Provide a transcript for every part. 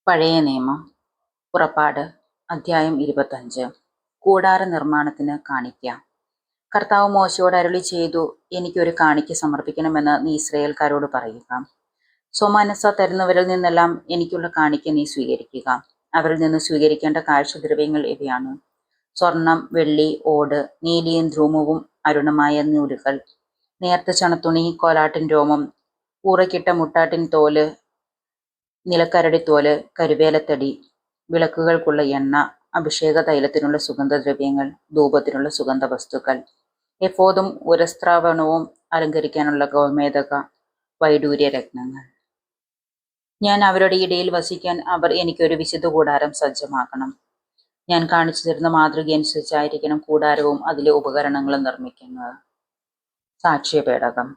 പഴയ നിയമം പുറപ്പാട് അധ്യായം 25. കൂടാര നിർമ്മാണത്തിന് കാണിക്ക. കർത്താവ് മോശയോട് അരുളി ചെയ്തു, എനിക്കൊരു കാണിക്ക സമർപ്പിക്കണമെന്ന് നീ ഇസ്രായേൽക്കാരോട് പറയുക. സ്വമനസ്സ തരുന്നവരിൽ നിന്നെല്ലാം എനിക്കുള്ള കാണിക്ക നീ സ്വീകരിക്കുക. അവരിൽ നിന്ന് സ്വീകരിക്കേണ്ട കാഴ്ചദ്രവ്യങ്ങൾ ഇവയാണ്: സ്വർണം, വെള്ളി, ഓട്, നീലിയും ധ്രുമവും അരുണമായ നൂലുകൾ, നേർത്ത ചണത്തുണി, കോലാട്ടിൻ രോമം, ഊറയ്ക്കിട്ട മുട്ടാട്ടിൻ തോല്, നിലക്കരടിത്തോല്, കരുവേലത്തടി, വിളക്കുകൾക്കുള്ള എണ്ണ, അഭിഷേക തൈലത്തിനുള്ള സുഗന്ധദ്രവ്യങ്ങൾ, ധൂപത്തിനുള്ള സുഗന്ധ വസ്തുക്കൾ, എഫോദും ഉരസ്ത്രാവണവും അലങ്കരിക്കാനുള്ള ഗോമേദക, വൈഡൂര്യ രത്നങ്ങൾ. ഞാൻ അവരുടെ ഇടയിൽ വസിക്കാൻ അവർ എനിക്കൊരു വിശുദ്ധ കൂടാരം സജ്ജമാക്കണം. ഞാൻ കാണിച്ചു തരുന്ന മാതൃകയനുസരിച്ചായിരിക്കണം കൂടാരവും അതിലെ ഉപകരണങ്ങളും നിർമ്മിക്കുന്നത്. സാക്ഷ്യപേടകം.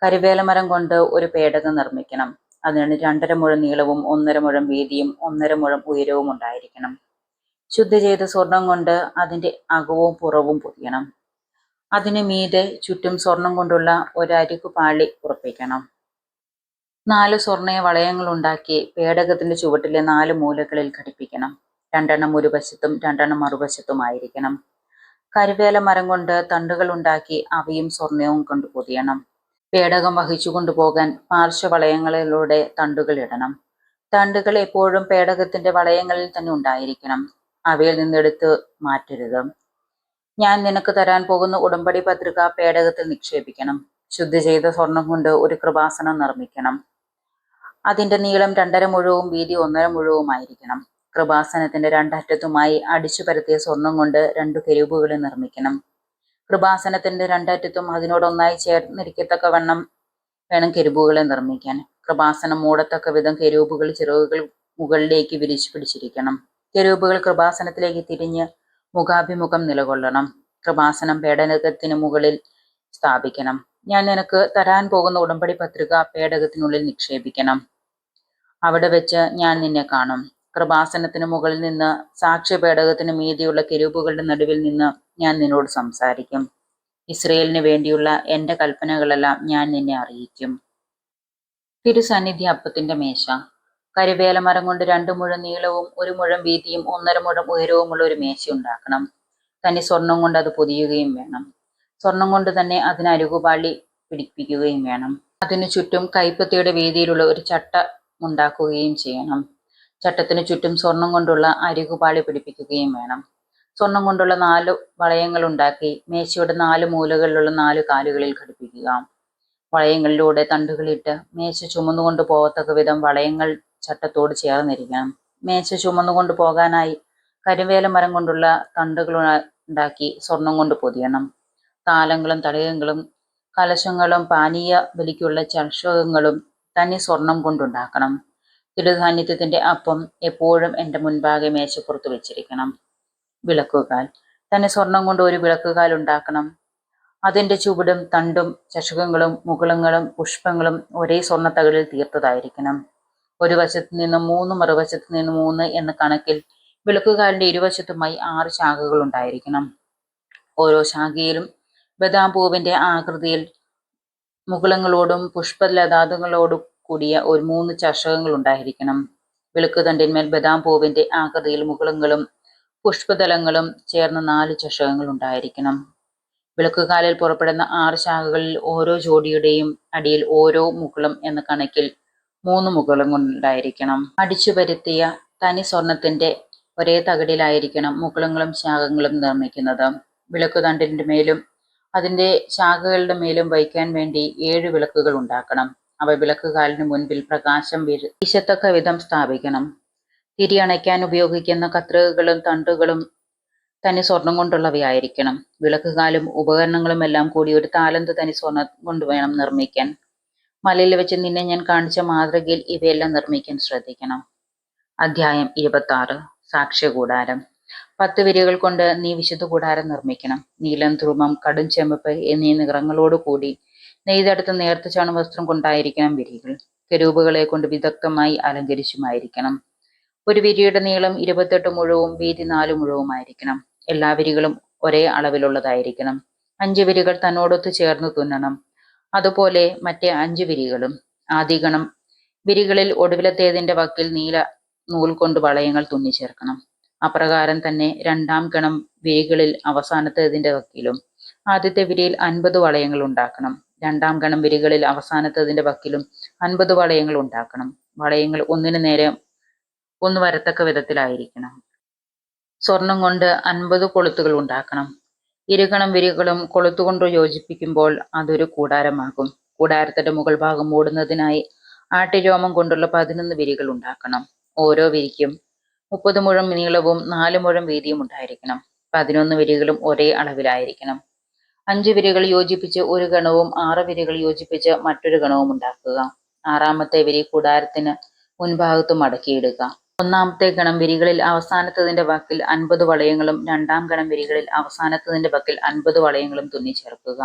കരുവേലമരം കൊണ്ട് ഒരു പേടകം നിർമ്മിക്കണം. അതിന് 2.5 മുഴം നീളവും 1.5 മുഴം വീതിയും 1.5 മുഴം ഉയരവും ഉണ്ടായിരിക്കണം. ശുദ്ധി ചെയ്ത സ്വർണം കൊണ്ട് അതിന്റെ അകവും പുറവും പൊതിയണം. അതിന് മീതെ ചുറ്റും സ്വർണം കൊണ്ടുള്ള ഒരു അരികുപാളി ഉറപ്പിക്കണം. 4 സ്വർണ്ണ വളയങ്ങളുണ്ടാക്കി പേടകത്തിന്റെ ചുവട്ടിലെ 4 മൂലകളിൽ ഘടിപ്പിക്കണം. 2 ഒരു വശത്തും 2 മറുവശത്തുമായിരിക്കണം. കരുവേല മരം കൊണ്ട് തണ്ടുകൾ ഉണ്ടാക്കി അവയും സ്വർണവും കൊണ്ട് പൊതിയണം. പേടകം വഹിച്ചു കൊണ്ടുപോകാൻ പാർശ്വവളയങ്ങളിലൂടെ തണ്ടുകൾ ഇടണം. തണ്ടുകൾ എപ്പോഴും പേടകത്തിന്റെ വളയങ്ങളിൽ തന്നെ ഉണ്ടായിരിക്കണം. അവയിൽ നിന്നെടുത്ത് മാറ്റരുത്. ഞാൻ നിനക്ക് തരാൻ പോകുന്ന ഉടമ്പടി പത്രിക പേടകത്തിൽ നിക്ഷേപിക്കണം. ശുദ്ധി ചെയ്ത സ്വർണം കൊണ്ട് ഒരു കൃപാസനം നിർമ്മിക്കണം. അതിന്റെ നീളം 2.5 മുഴവും വീതി 1.5 മുഴവുമായിരിക്കണം. കൃപാസനത്തിന്റെ 2 അറ്റത്തുമായി അടിച്ചു പരത്തിയ സ്വർണം കൊണ്ട് 2 കെരൂബുകളെ നിർമ്മിക്കണം. കൃപാസനത്തിന്റെ 2 അറ്റത്തും അതിനോടൊന്നായി ചേർന്നിരിക്കത്തക്കവണ്ണം വേണം കെരൂബുകളെ നിർമ്മിക്കാൻ. കൃപാസനം മൂടത്തക്ക വിധം കെരൂബുകൾ ചിറകുകൾ മുകളിലേക്ക് വിരിച്ചു പിടിച്ചിരിക്കണം. കെരൂബുകൾ കൃപാസനത്തിലേക്ക് തിരിഞ്ഞ് മുഖാഭിമുഖം നിലകൊള്ളണം. കൃപാസനം പേടകത്തിന് മുകളിൽ സ്ഥാപിക്കണം. ഞാൻ നിനക്ക് തരാൻ പോകുന്ന ഉടമ്പടി പത്രിക പേടകത്തിനുള്ളിൽ നിക്ഷേപിക്കണം. അവിടെ വെച്ച് ഞാൻ നിന്നെ കാണും. കൃപാസനത്തിന് മുകളിൽ നിന്ന് സാക്ഷ്യപേടകത്തിന് മീതിയുള്ള കെരൂബുകളുടെ നടുവിൽ നിന്ന് ഞാൻ നിന്നോട് സംസാരിക്കും. ഇസ്രയേലിന് വേണ്ടിയുള്ള എൻ്റെ കൽപ്പനകളെല്ലാം ഞാൻ നിന്നെ അറിയിക്കും. തിരുസന്നിധി അപ്പത്തിന്റെ മേശ. കരുവേലമരം കൊണ്ട് 2 മുഴം നീളവും 1 മുഴം വീതിയും 1.5 മുഴം ഉയരവുമുള്ള ഒരു മേശ ഉണ്ടാക്കണം. തനി സ്വർണം കൊണ്ട് അത് പൊതിയുകയും വേണം. സ്വർണം കൊണ്ട് തന്നെ അതിന് അരികുപാളി പിടിപ്പിക്കുകയും വേണം. അതിനു ചുറ്റും കൈപ്പത്തിയുടെ വീതിയിലുള്ള ഒരു ചട്ട ഉണ്ടാക്കുകയും ചെയ്യണം. ചട്ടത്തിനു ചുറ്റും സ്വർണം കൊണ്ടുള്ള അരികുപാളി പിടിപ്പിക്കുകയും വേണം. സ്വർണം കൊണ്ടുള്ള 4 വളയങ്ങൾ ഉണ്ടാക്കി മേശയുടെ 4 മൂലകളിലുള്ള 4 കാലുകളിൽ ഘടിപ്പിക്കുക. വളയങ്ങളിലൂടെ തണ്ടുകളിട്ട് മേശ ചുമന്നുകൊണ്ട് പോകത്തക്ക വിധം വളയങ്ങൾ ചട്ടത്തോട് ചേർന്നിരിക്കണം. മേശ ചുമന്നുകൊണ്ട് പോകാനായി കരിവേല മരം കൊണ്ടുള്ള തണ്ടുകൾ ഉണ്ടാക്കി സ്വർണം കൊണ്ട് പൊതിയണം. താലങ്ങളും തടകങ്ങളും കലശങ്ങളും പാനീയ ബലിക്കുള്ള ചഷകങ്ങളും തനി സ്വർണം കൊണ്ടുണ്ടാക്കണം. തിരുസാന്നിധ്യത്തിന്റെ അപ്പം എപ്പോഴും എൻ്റെ മുൻപാകെ മേശപ്പുറത്ത് വെച്ചിരിക്കണം. വിളക്കുകാൽ. തന്നെ സ്വർണം കൊണ്ട് ഒരു വിളക്കുകാൽ ഉണ്ടാക്കണം. അതിന്റെ ചുവടും തണ്ടും ചഷകങ്ങളും മുകുളങ്ങളും പുഷ്പങ്ങളും ഒരേ സ്വർണ്ണത്തകിടിൽ തീർത്തതായിരിക്കണം. ഒരു വശത്ത് നിന്ന് 3 മറുവശത്ത് നിന്ന് 3 എന്ന കണക്കിൽ വിളക്കുകാലിന്റെ ഇരുവശത്തുമായി 6 ശാഖകൾ ഉണ്ടായിരിക്കണം. ഓരോ ശാഖയിലും ബദാം പൂവിന്റെ ആകൃതിയിൽ മുകുളങ്ങളോടും പുഷ്പലതാതുകളോടും കൂടിയ ഒരു 3 ചഷകങ്ങൾ ഉണ്ടായിരിക്കണം. വിളക്കുതണ്ടിന്മേൽ ബദാം പൂവിന്റെ ആകൃതിയിൽ മുകുളങ്ങളും പുഷ്പതലങ്ങളും ചേർന്ന 4 ചഷകങ്ങൾ ഉണ്ടായിരിക്കണം. വിളക്കുകാലിൽ പുറപ്പെടുന്ന 6 ശാഖകളിൽ ഓരോ ജോഡിയുടെയും അടിയിൽ ഓരോ മുകുളം എന്ന കണക്കിൽ 3 മുകുളങ്ങൾ ഉണ്ടായിരിക്കണം. അടിച്ചു പരത്തിയ തനി സ്വർണത്തിന്റെ ഒരേ തകിടിലായിരിക്കണം മുകുളങ്ങളും ശാഖകളും നിർമ്മിക്കുന്നത്. വിളക്കുതണ്ടിന്റെ മേലും അതിന്റെ ശാഖകളുടെ മേലും വയ്ക്കാൻ വേണ്ടി 7 വിളക്കുകൾ ഉണ്ടാക്കണം. അവ വിളക്കുകാലിന് മുൻപിൽ പ്രകാശം വീശത്തക്ക വിധം സ്ഥാപിക്കണം. തിരി അണയ്ക്കാൻ ഉപയോഗിക്കുന്ന കത്രികകളും തണ്ടുകളും തനി സ്വർണം കൊണ്ടുള്ളവയായിരിക്കണം. വിളക്കുകാലും ഉപകരണങ്ങളും എല്ലാം കൂടി 1 താലന്ത് തനി സ്വർണം കൊണ്ട് വേണം നിർമ്മിക്കാൻ. മലയിൽ വെച്ച് നിന്നെ ഞാൻ കാണിച്ച മാതൃകയിൽ ഇവയെല്ലാം നിർമ്മിക്കാൻ ശ്രദ്ധിക്കണം. അധ്യായം 26. സാക്ഷ്യകൂടാരം. 10 വിരികൾ കൊണ്ട് നീ വിശുദ്ധ കൂടാരം നിർമ്മിക്കണം. നീലം, ധ്രുമം, കടും ചെമ്പ് എന്നീ നിറങ്ങളോട് കൂടി നെയ്തെടുത്ത നേർത്ത ചണവസ്ത്രം കൊണ്ടായിരിക്കണം വിരികൾ. കെരൂബുകളെ കൊണ്ട് വിദഗ്ധമായി അലങ്കരിച്ചുമായിരിക്കണം. ഒരു വിരിയുടെ നീളം 28 മുഴവും വീതി 4 മുഴവുമായിരിക്കണം. എല്ലാ വിരികളും ഒരേ അളവിലുള്ളതായിരിക്കണം. 5 വിരികൾ തന്നോടൊത്ത് ചേർന്ന് തുന്നണം. അതുപോലെ മറ്റേ 5 വിരികളും. ആദ്യഗണം വിരികളിൽ ഒടുവിലത്തേതിന്റെ വക്കിൽ നീല നൂൽ കൊണ്ട് വളയങ്ങൾ തുന്നിച്ചേർക്കണം. അപ്രകാരം തന്നെ രണ്ടാം ഗണം വിരികളിൽ അവസാനത്തേതിന്റെ വക്കിലും ആദ്യത്തെ വിരിയിൽ 50 വളയങ്ങൾ ഉണ്ടാക്കണം. രണ്ടാം ഗണം വിരികളിൽ അവസാനത്തേതിന്റെ വക്കിലും 50 വളയങ്ങൾ ഉണ്ടാക്കണം. വളയങ്ങൾ ഒന്നിനു നേരെ ഒന്ന് വരത്തക്ക വിധത്തിലായിരിക്കണം. സ്വർണം കൊണ്ട് 50 കൊളുത്തുകൾ ഉണ്ടാക്കണം. ഇരുകണം വിരികളും കൊളുത്തുകൊണ്ട് യോജിപ്പിക്കുമ്പോൾ അതൊരു കൂടാരമാകും. കൂടാരത്തിന്റെ മുകൾ ഭാഗം മൂടുന്നതിനായി ആട്ടിരോമം കൊണ്ടുള്ള 11 വിരികൾ ഉണ്ടാക്കണം. ഓരോ വിരിക്കും 30 മുഴം നീളവും 4 മുഴം വീതിയും ഉണ്ടായിരിക്കണം. 11 വിരികളും ഒരേ അളവിലായിരിക്കണം. 5 വിരികൾ യോജിപ്പിച്ച് ഒരു ഗണവും 6 വിരികൾ യോജിപ്പിച്ച് മറ്റൊരു ഗണവും ഉണ്ടാക്കുക. ആറാമത്തെ വിരി കൂടാരത്തിന് മുൻഭാഗത്ത് മടക്കിയിടുക. ഒന്നാമത്തെ ഗണം വിരികളിൽ അവസാനത്തതിന്റെ വക്കിൽ 50 വളയങ്ങളും രണ്ടാം ഗണം വിരികളിൽ അവസാനത്തതിന്റെ വക്കിൽ 50 വളയങ്ങളും തുന്നിച്ചേർക്കുക.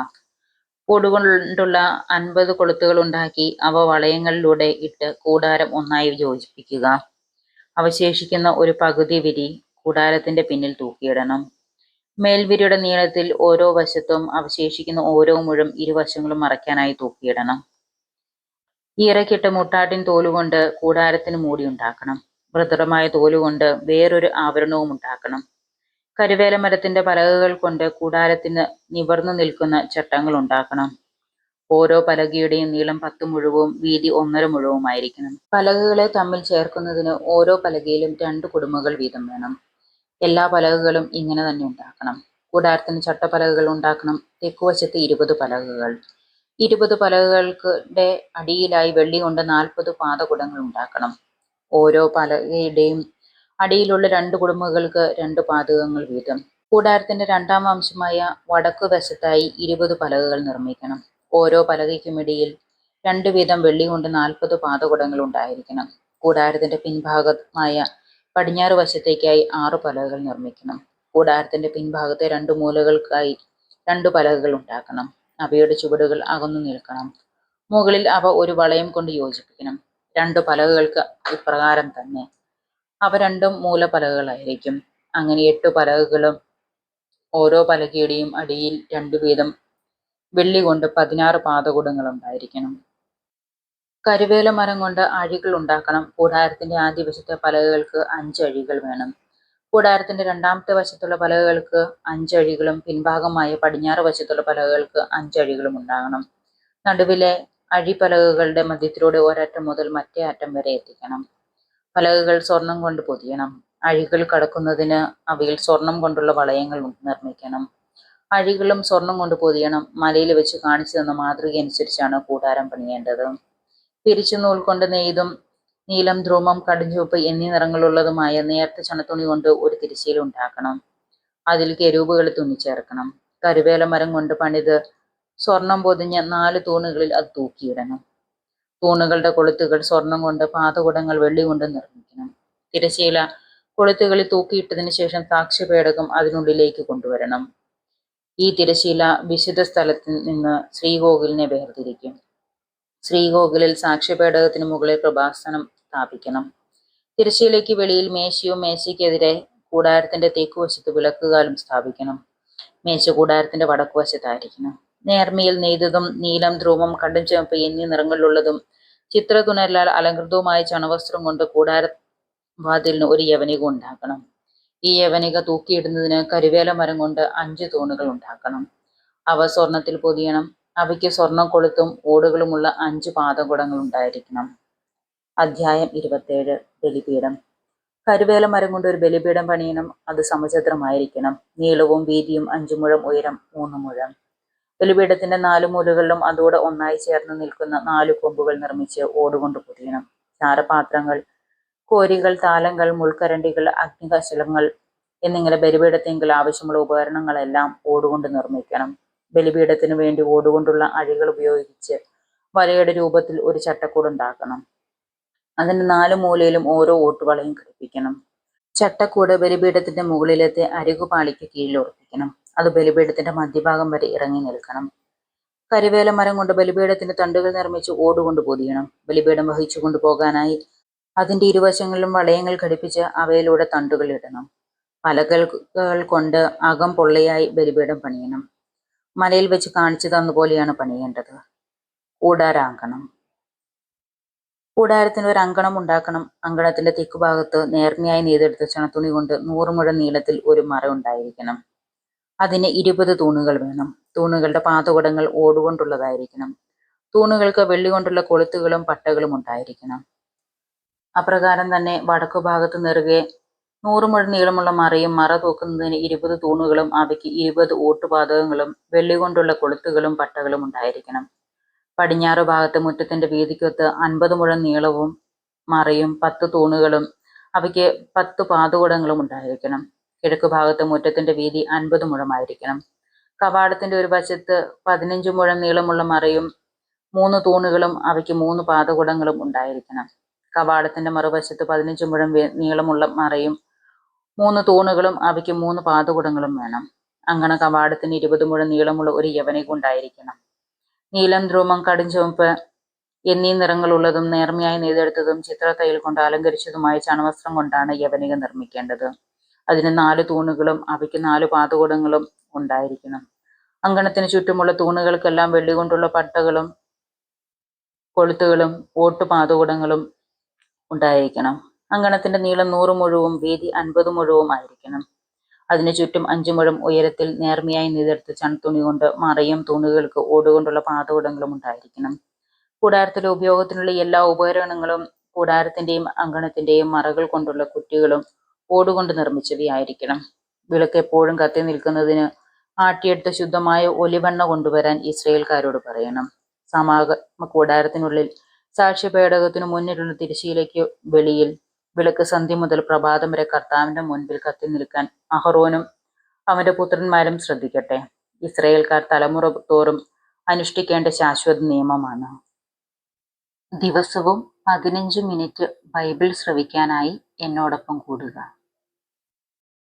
കൂടുകൊണ്ടുള്ള 50 കൊളുത്തുകൾ ഉണ്ടാക്കി അവ വളയങ്ങളിലൂടെ ഇട്ട് കൂടാരം ഒന്നായി യോജിപ്പിക്കുക. അവശേഷിക്കുന്ന ഒരു പകുതി വിരി കൂടാരത്തിന്റെ പിന്നിൽ തൂക്കിയിടണം. മേൽവിരിയുടെ നീളത്തിൽ ഓരോ വശത്തും അവശേഷിക്കുന്ന ഓരോ മുഴം ഇരുവശങ്ങളും മറയ്ക്കാനായി തൂക്കിയിടണം. ഈറയ്ക്കിട്ട് മുട്ടാട്ടിൻ തോലുകൊണ്ട് കൂടാരത്തിന് മൂടിയുണ്ടാക്കണം. മൃദുലമായ തോലുകൊണ്ട് വേറൊരു ആവരണവും ഉണ്ടാക്കണം. കരുവേല മരത്തിന്റെ പലകകൾ കൊണ്ട് കൂടാരത്തിന് നിവർന്നു നിൽക്കുന്ന ചട്ടങ്ങൾ ഉണ്ടാക്കണം. ഓരോ പലകയുടെയും നീളം 10 മുഴവും വീതി 1.5 മുഴവുമായിരിക്കണം. പലകകളെ തമ്മിൽ ചേർക്കുന്നതിന് ഓരോ പലകയിലും 2 കുടുമകൾ വീതം വേണം. എല്ലാ പലകകളും ഇങ്ങനെ തന്നെ ഉണ്ടാക്കണം. കൂടാരത്തിന് ചട്ടപ്പലകകൾ ഉണ്ടാക്കണം. തെക്കുവശത്ത് 20 പലകകൾ. 20 പലകകളുടെ അടിയിലായി വെള്ളി കൊണ്ട് 40 പാദകുടങ്ങൾ ഉണ്ടാക്കണം. ഓരോ പലകയുടെയും അടിയിലുള്ള 2 കുടുമകൾക്ക് 2 പാദകങ്ങൾ വീതം. കൂടാരത്തിന്റെ രണ്ടാം അംശമായ വടക്കുവശത്തായി 20 പലകകൾ നിർമ്മിക്കണം. ഓരോ പലകയ്ക്കുമിടയിൽ 2 വീതം വെള്ളി കൊണ്ട് 40 പാദകുടങ്ങൾ ഉണ്ടായിരിക്കണം. കൂടാരത്തിന്റെ പിൻഭാഗമായ പടിഞ്ഞാറ് വശത്തേക്കായി 6 പലകകൾ നിർമ്മിക്കണം. കൂടാരത്തിന്റെ പിൻഭാഗത്തെ 2 മൂലകൾക്കായി 2 പലകകൾ ഉണ്ടാക്കണം. അവയുടെ ചുവടുകൾ അകന്നു നിൽക്കണം. മുകളിൽ അവ ഒരു വളയം കൊണ്ട് യോജിപ്പിക്കണം. 2 പലകകൾക്ക് ഇപ്രകാരം തന്നെ. അവ രണ്ടും മൂലപലകകളായിരിക്കും. അങ്ങനെ 8 പലകകളും ഓരോ പലകയുടെയും അടിയിൽ 2 വീതം വെള്ളി കൊണ്ട് 16 പാദകുടങ്ങൾ ഉണ്ടായിരിക്കണം. കരുവേല മരം കൊണ്ട് അഴികൾ ഉണ്ടാക്കണം. കൂടാരത്തിന്റെ ആദ്യവശത്തെ പലകകൾക്ക് 5 അഴികൾ വേണം. കൂടാരത്തിന്റെ രണ്ടാമത്തെ വശത്തുള്ള പലകകൾക്ക് 5 അഴികളും പിൻഭാഗമായ പടിഞ്ഞാറ് വശത്തുള്ള പലകകൾക്ക് 5 അഴികളും ഉണ്ടാകണം. നടുവിലെ അഴിപലകകളുടെ മധ്യത്തിലൂടെ ഒരറ്റം മുതൽ മറ്റേ അറ്റം വരെ എത്തിക്കണം. പലകകൾ സ്വർണം കൊണ്ട് പൊതിയണം. അഴികൾ കടക്കുന്നതിന് അവയിൽ സ്വർണം കൊണ്ടുള്ള വളയങ്ങൾ നിർമ്മിക്കണം. അഴികളും സ്വർണം കൊണ്ട് പൊതിയണം. മലയിൽ വെച്ച് കാണിച്ചു തന്ന മാതൃക അനുസരിച്ചാണ് കൂടാരം പണിയേണ്ടത്. പിരിച്ചു നൂൽ കൊണ്ട് നെയ്തും നീലം, ധ്രുവം, കടുംചുവപ്പ് എന്നീ നിറങ്ങളുള്ളതുമായ നേർത്ത ചണത്തുണി കൊണ്ട് ഒരു തിരശ്ശീല ഉണ്ടാക്കണം. അതിൽ കെരൂബുകൾ തുന്നിച്ചേർക്കണം. കരുവേല മരം കൊണ്ട് പണിത് സ്വർണം പൊതിഞ്ഞ 4 തൂണുകളിൽ അത് തൂക്കിയിടണം. തൂണുകളുടെ കൊളുത്തുകൾ സ്വർണം കൊണ്ട്, പാദകുടങ്ങൾ വെള്ളി കൊണ്ട് നിർമ്മിക്കണം. തിരശ്ശീല കൊളുത്തുകളിൽ തൂക്കിയിട്ടതിനു ശേഷം സാക്ഷ്യപേടകം അതിനുള്ളിലേക്ക് കൊണ്ടുവരണം. ഈ തിരശ്ശീല വിശുദ്ധ സ്ഥലത്തിൽ നിന്ന് ശ്രീകോവിലിനെ വേർതിരിക്കും. ശ്രീകോവിലിൽ സാക്ഷ്യപേടകത്തിന് മുകളിൽ കൃപാസനം സ്ഥാപിക്കണം. തിരശ്ശീലയ്ക്ക് വെളിയിൽ മേശയും മേശയ്ക്കെതിരെ കൂടാരത്തിന്റെ തെക്കുവശത്ത് വിളക്കുകാലും സ്ഥാപിക്കണം. മേശ കൂടാരത്തിന്റെ വടക്കുവശത്തായിരിക്കണം. നേർമയിൽ നെയ്തതും നീലം, ധ്രുവം, കടും ചുവപ്പ് എന്നീ നിറങ്ങളിലുള്ളതും ചിത്രതുണലാൽ അലങ്കൃതവുമായ ചണവസ്ത്രം കൊണ്ട് കൂടാരവാതിലിന് ഒരു യവനിക ഉണ്ടാക്കണം. ഈ യവനിക തൂക്കിയിടുന്നതിന് കരുവേല മരം കൊണ്ട് 5 തൂണുകൾ ഉണ്ടാക്കണം. അവ സ്വർണത്തിൽ പൊതിയണം. അവയ്ക്ക് സ്വർണം കൊളുത്തും ഓടുകളുമുള്ള 5 പാദകുടങ്ങൾ ഉണ്ടായിരിക്കണം. അധ്യായം 27. ബലിപീഠം. കരുവേല മരം കൊണ്ട് ഒരു ബലിപീഠം പണിയണം. അത് സമചതുരമായിരിക്കണം. നീളവും വീതിയും 5 മുഴം, ഉയരം 3 മുഴം. ബലിപീഠത്തിന്റെ 4 മൂലകളിലും അതോടെ ഒന്നായി ചേർന്ന് നിൽക്കുന്ന 4 കൊമ്പുകൾ നിർമ്മിച്ച് ഓടുകൊണ്ട് പൊതിയണം. ചാരപാത്രങ്ങൾ, കോരികൾ, താലങ്ങൾ, മുൾക്കരണ്ടികൾ, അഗ്നികലശങ്ങൾ എന്നിങ്ങനെ ബലിപീഠത്തെങ്കിൽ ആവശ്യമുള്ള ഉപകരണങ്ങളെല്ലാം ഓടുകൊണ്ട് നിർമ്മിക്കണം. ബലിപീഠത്തിനു വേണ്ടി ഓടുകൊണ്ടുള്ള അഴികൾ ഉപയോഗിച്ച് വലയുടെ രൂപത്തിൽ ഒരു ചട്ടക്കൂട് ഉണ്ടാക്കണം. അതിന്റെ 4 മൂലയിലും ഓരോ ഓട്ടുവളയും ഘടിപ്പിക്കണം. ചട്ടക്കൂട് ബലിപീഠത്തിന്റെ മുകളിലത്തെ അരികുപാളിക്ക് കീഴിൽ ഉറപ്പിക്കണം. അത് ബലിപീഠത്തിന്റെ മധ്യഭാഗം വരെ ഇറങ്ങി നിൽക്കണം. കരുവേല മരം കൊണ്ട് ബലിപീഠത്തിന്റെ തണ്ടുകൾ നിർമ്മിച്ച് ഓടുകൊണ്ട് പൊതിയണം. ബലിപീഠം വഹിച്ചു കൊണ്ടുപോകാനായി അതിന്റെ ഇരുവശങ്ങളിലും വളയങ്ങൾ ഘടിപ്പിച്ച് അവയിലൂടെ തണ്ടുകൾ ഇടണം. പലകകൾ കൊണ്ട് അകം പൊള്ളയായി ബലിപീഠം പണിയണം. മലയിൽ വെച്ച് കാണിച്ചു തന്നപോലെയാണ് പണിയേണ്ടത്. കൂടാരാങ്കണം. കൂടാരത്തിന് ഒരു അങ്കണം ഉണ്ടാക്കണം. അങ്കണത്തിന്റെ തെക്കുഭാഗത്ത് നേർമയായി നെയ്തെടുത്ത ചണത്തുണി കൊണ്ട് 100 മുഴം നീളത്തിൽ ഒരു മറ ഉണ്ടായിരിക്കണം. അതിന് 20 തൂണുകൾ വേണം. തൂണുകളുടെ പാതകുടങ്ങൾ ഓടുകൊണ്ടുള്ളതായിരിക്കണം. തൂണുകൾക്ക് വെള്ളി കൊണ്ടുള്ള കൊളുത്തുകളും പട്ടകളും ഉണ്ടായിരിക്കണം. അപ്രകാരം തന്നെ വടക്കുഭാഗത്ത് നെറുകെ 100 മുഴം നീളമുള്ള മറയും മറ തൂക്കുന്നതിന് 20 തൂണുകളും അവയ്ക്ക് 20 ഓട്ടുപാതകങ്ങളും വെള്ളി കൊണ്ടുള്ള കൊളുത്തുകളും പട്ടകളും ഉണ്ടായിരിക്കണം. പടിഞ്ഞാറ് ഭാഗത്ത് മുറ്റത്തിന്റെ വീതിക്കൊത്ത് 50 മുഴം നീളവും മറയും 10 തൂണുകളും അവയ്ക്ക് 10 പാതകുടങ്ങളും ഉണ്ടായിരിക്കണം. കിഴക്ക് ഭാഗത്ത് മുറ്റത്തിന്റെ വീതി 50 മുഴമായിരിക്കണം. കവാടത്തിന്റെ ഒരു വശത്ത് 15 മുഴം നീളമുള്ള മറയും 3 തൂണുകളും അവയ്ക്ക് 3 പാതകുടങ്ങളും ഉണ്ടായിരിക്കണം. കവാടത്തിന്റെ മറുവശത്ത് 15 മുഴം നീളമുള്ള മറയും 3 തൂണുകളും അവയ്ക്ക് 3 പാതകുടങ്ങളും വേണം. അങ്കണ കവാടത്തിന് 20 മുഴം നീളമുള്ള ഒരു യവനിക ഉണ്ടായിരിക്കണം. നീലം, ധ്രുവം, കടുംചുവപ്പ് എന്നീ നിറങ്ങളുള്ളതും നേർമയായി നെയ്തെടുത്തതും ചിത്രത്തയ്യൽ കൊണ്ട് അലങ്കരിച്ചതുമായ ചണവസ്ത്രം കൊണ്ടാണ് യവനിക നിർമ്മിക്കേണ്ടത്. അതിന് 4 തൂണുകളും അവയ്ക്ക് 4 പാതകുടങ്ങളും ഉണ്ടായിരിക്കണം. അങ്കണത്തിന് ചുറ്റുമുള്ള തൂണുകൾക്കെല്ലാം വെള്ളി കൊണ്ടുള്ള പട്ടകളും കൊളുത്തുകളും ഓട്ടുപാതകുടങ്ങളും ഉണ്ടായിരിക്കണം. അങ്കണത്തിന്റെ നീളം 100 മുഴവും വീതി 50 മുഴവും ആയിരിക്കണം. അതിനു ചുറ്റും 5 മുഴം ഉയരത്തിൽ നേർമയായി നെയ്തെടുത്ത ചണത്തുണി കൊണ്ട് മറയും തൂണുകൾക്ക് ഓടുകൊണ്ടുള്ള പാതകുടങ്ങളും ഉണ്ടായിരിക്കണം. കൂടാരത്തിലെ ഉപയോഗത്തിനുള്ള എല്ലാ ഉപകരണങ്ങളും കൂടാരത്തിന്റെയും അങ്കണത്തിന്റെയും മറകൾ കൊണ്ടുള്ള കുറ്റികളും ഓടുകൊണ്ട് നിർമ്മിച്ചവയായിരിക്കണം. വിളക്ക് എപ്പോഴും കത്തി നിൽക്കുന്നതിന് ആട്ടിയെടുത്ത ശുദ്ധമായ ഒലിവെണ്ണ കൊണ്ടുവരാൻ ഇസ്രായേൽക്കാരോട് പറയണം. സമാഗമ കൂടാരത്തിനുള്ളിൽ സാക്ഷ്യപേടകത്തിനു മുന്നിലുള്ള തിരശ്ശീലയ്ക്ക് വെളിയിൽ വിളക്ക് സന്ധ്യ മുതൽ പ്രഭാതം വരെ കർത്താവിന്റെ മുൻപിൽ കത്തി നിൽക്കാൻ അഹറോനും അവന്റെ പുത്രന്മാരും ശ്രദ്ധിക്കട്ടെ. ഇസ്രായേൽക്കാർ തലമുറ തോറും അനുഷ്ഠിക്കേണ്ട ശാശ്വത നിയമമാണ്. ദിവസവും 15 മിനിറ്റ് ബൈബിൾ ശ്രവിക്കാനായി എന്നോടൊപ്പം കൂടുക.